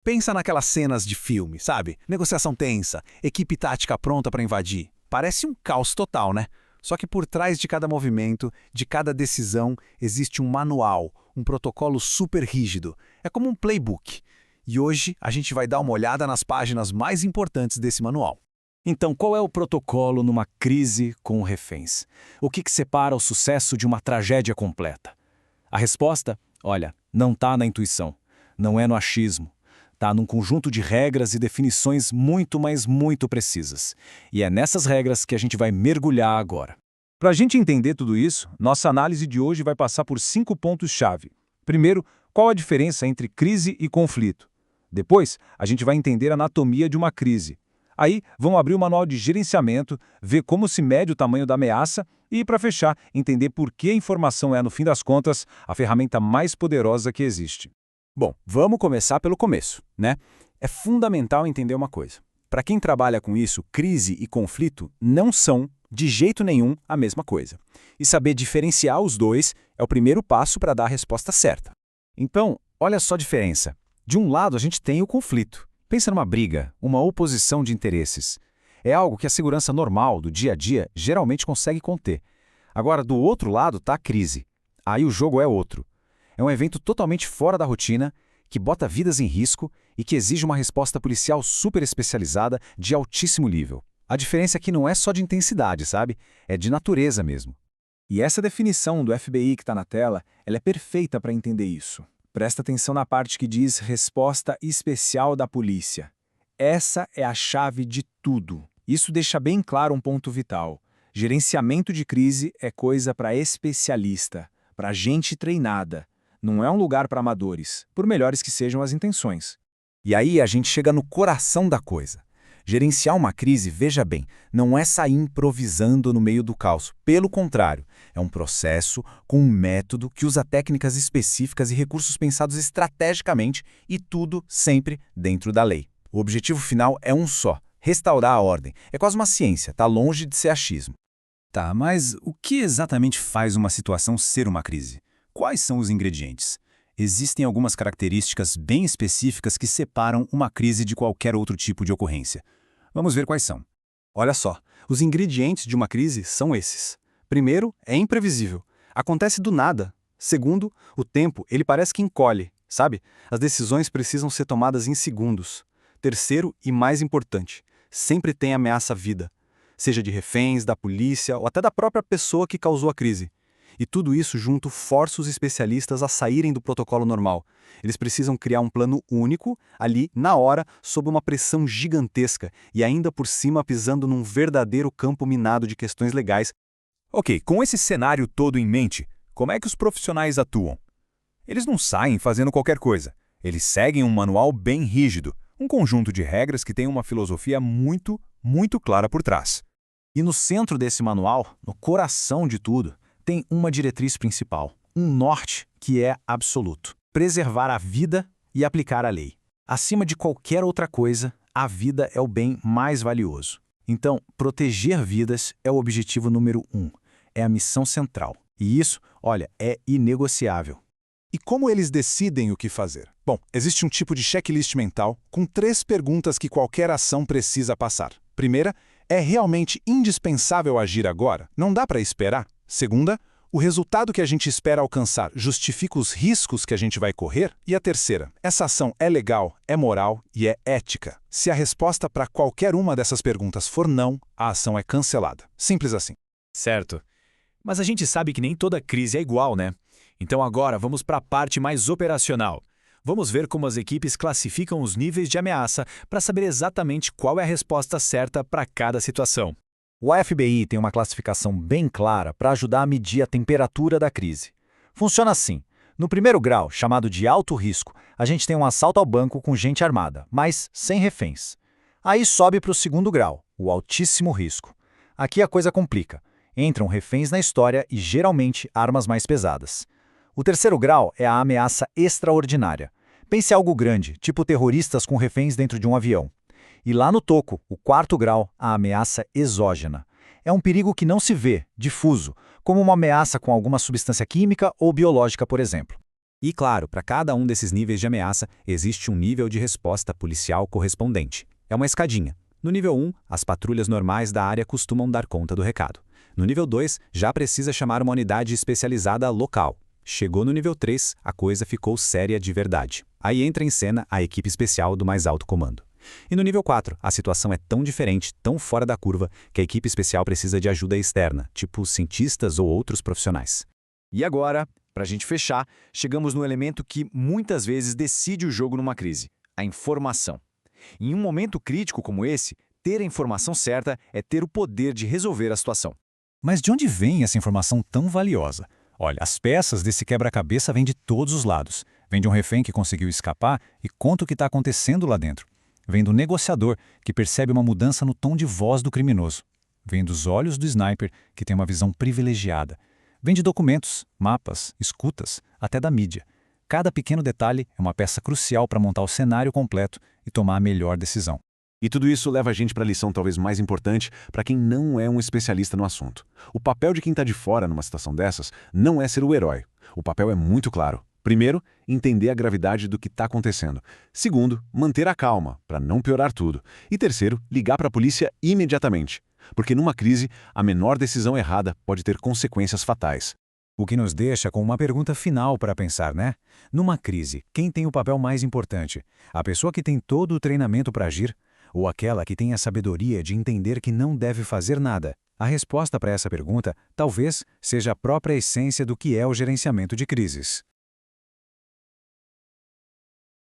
Pensa naquelas cenas de filme, sabe? Negociação tensa, equipe tática pronta para invadir. Parece um caos total, né? Só que por trás de cada movimento, de cada decisão, existe um manual, um protocolo super rígido. É como um playbook. E hoje a gente vai dar uma olhada nas páginas mais importantes desse manual. Então, qual é o protocolo numa crise com reféns? O que separa o sucesso de uma tragédia completa? A resposta? Olha, não está na intuição, não é no achismo. Está num conjunto de regras e definições muito, mas muito precisas. E é nessas regras que a gente vai mergulhar agora. Para a gente entender tudo isso, nossa análise de hoje vai passar por 5 pontos-chave. Primeiro, qual a diferença entre crise e conflito? Depois, a gente vai entender a anatomia de uma crise. Aí, vamos abrir o manual de gerenciamento, ver como se mede o tamanho da ameaça e, para fechar, entender por que a informação é, no fim das contas, a ferramenta mais poderosa que existe. Bom, vamos começar pelo começo, né? É fundamental entender uma coisa. Para quem trabalha com isso, crise e conflito não são, de jeito nenhum, a mesma coisa. E saber diferenciar os dois é o primeiro passo para dar a resposta certa. Então, olha só a diferença. De um lado, a gente tem o conflito. Pensa numa briga, uma oposição de interesses. É algo que a segurança normal do dia a dia geralmente consegue conter. Agora, do outro lado está a crise. Aí o jogo é outro. É um evento totalmente fora da rotina, que bota vidas em risco e que exige uma resposta policial super especializada de altíssimo nível. A diferença aqui não é só de intensidade, sabe? É de natureza mesmo. E essa definição do FBI que está na tela, ela é perfeita para entender isso. Presta atenção na parte que diz resposta especial da polícia. Essa é a chave de tudo. Isso deixa bem claro um ponto vital. Gerenciamento de crise é coisa para especialista, para gente treinada. Não é um lugar para amadores, por melhores que sejam as intenções. E aí a gente chega no coração da coisa. Gerenciar uma crise, veja bem, não é sair improvisando no meio do caos. Pelo contrário, é um processo com um método que usa técnicas específicas e recursos pensados estrategicamente e tudo sempre dentro da lei. O objetivo final é um só, restaurar a ordem. É quase uma ciência, está longe de ser achismo. Tá, mas o que exatamente faz uma situação ser uma crise? Quais são os ingredientes? Existem algumas características bem específicas que separam uma crise de qualquer outro tipo de ocorrência. Vamos ver quais são. Olha só, os ingredientes de uma crise são esses. Primeiro, é imprevisível. Acontece do nada. Segundo, o tempo, ele parece que encolhe, sabe? As decisões precisam ser tomadas em segundos. Terceiro e mais importante, sempre tem ameaça à vida. Seja de reféns, da polícia ou até da própria pessoa que causou a crise. E tudo isso junto força os especialistas a saírem do protocolo normal. Eles precisam criar um plano único, ali, na hora, sob uma pressão gigantesca e ainda por cima pisando num verdadeiro campo minado de questões legais. Ok, com esse cenário todo em mente, como é que os profissionais atuam? Eles não saem fazendo qualquer coisa. Eles seguem um manual bem rígido, um conjunto de regras que tem uma filosofia muito, muito clara por trás. E no centro desse manual, no coração de tudo, tem uma diretriz principal, um norte que é absoluto: preservar a vida e aplicar a lei. Acima de qualquer outra coisa, a vida é o bem mais valioso. Então, proteger vidas é o objetivo número 1, é a missão central. E isso, olha, é inegociável. E como eles decidem o que fazer? Bom, existe um tipo de checklist mental com 3 perguntas que qualquer ação precisa passar. Primeira, é realmente indispensável agir agora? Não dá para esperar? Segunda, o resultado que a gente espera alcançar justifica os riscos que a gente vai correr? E a terceira, essa ação é legal, é moral e é ética? Se a resposta para qualquer uma dessas perguntas for não, a ação é cancelada. Simples assim. Certo. Mas a gente sabe que nem toda crise é igual, né? Então agora vamos para a parte mais operacional. Vamos ver como as equipes classificam os níveis de ameaça para saber exatamente qual é a resposta certa para cada situação. O FBI tem uma classificação bem clara para ajudar a medir a temperatura da crise. Funciona assim. No primeiro grau, chamado de alto risco, a gente tem um assalto ao banco com gente armada, mas sem reféns. Aí sobe para o segundo grau, o altíssimo risco. Aqui a coisa complica. Entram reféns na história e, geralmente, armas mais pesadas. O terceiro grau é a ameaça extraordinária. Pense em algo grande, tipo terroristas com reféns dentro de um avião. E lá no toco, o quarto grau, a ameaça exógena. É um perigo que não se vê, difuso, como uma ameaça com alguma substância química ou biológica, por exemplo. E claro, para cada um desses níveis de ameaça, existe um nível de resposta policial correspondente. É uma escadinha. No nível 1, as patrulhas normais da área costumam dar conta do recado. No nível 2, já precisa chamar uma unidade especializada local. Chegou no nível 3, a coisa ficou séria de verdade. Aí entra em cena a equipe especial do mais alto comando. E no nível 4, a situação é tão diferente, tão fora da curva, que a equipe especial precisa de ajuda externa, tipo cientistas ou outros profissionais. E agora, para a gente fechar, chegamos no elemento que muitas vezes decide o jogo numa crise: a informação. Em um momento crítico como esse, ter a informação certa é ter o poder de resolver a situação. Mas de onde vem essa informação tão valiosa? Olha, as peças desse quebra-cabeça vêm de todos os lados. Vem de um refém que conseguiu escapar e conta o que está acontecendo lá dentro. Vem do negociador, que percebe uma mudança no tom de voz do criminoso. Vem dos olhos do sniper, que tem uma visão privilegiada. Vem de documentos, mapas, escutas, até da mídia. Cada pequeno detalhe é uma peça crucial para montar o cenário completo e tomar a melhor decisão. E tudo isso leva a gente para a lição talvez mais importante para quem não é um especialista no assunto. O papel de quem está de fora numa situação dessas não é ser o herói. O papel é muito claro. Primeiro, entender a gravidade do que está acontecendo. Segundo, manter a calma, para não piorar tudo. E terceiro, ligar para a polícia imediatamente. Porque numa crise, a menor decisão errada pode ter consequências fatais. O que nos deixa com uma pergunta final para pensar, né? Numa crise, quem tem o papel mais importante? A pessoa que tem todo o treinamento para agir? Ou aquela que tem a sabedoria de entender que não deve fazer nada? A resposta para essa pergunta talvez seja a própria essência do que é o gerenciamento de crises.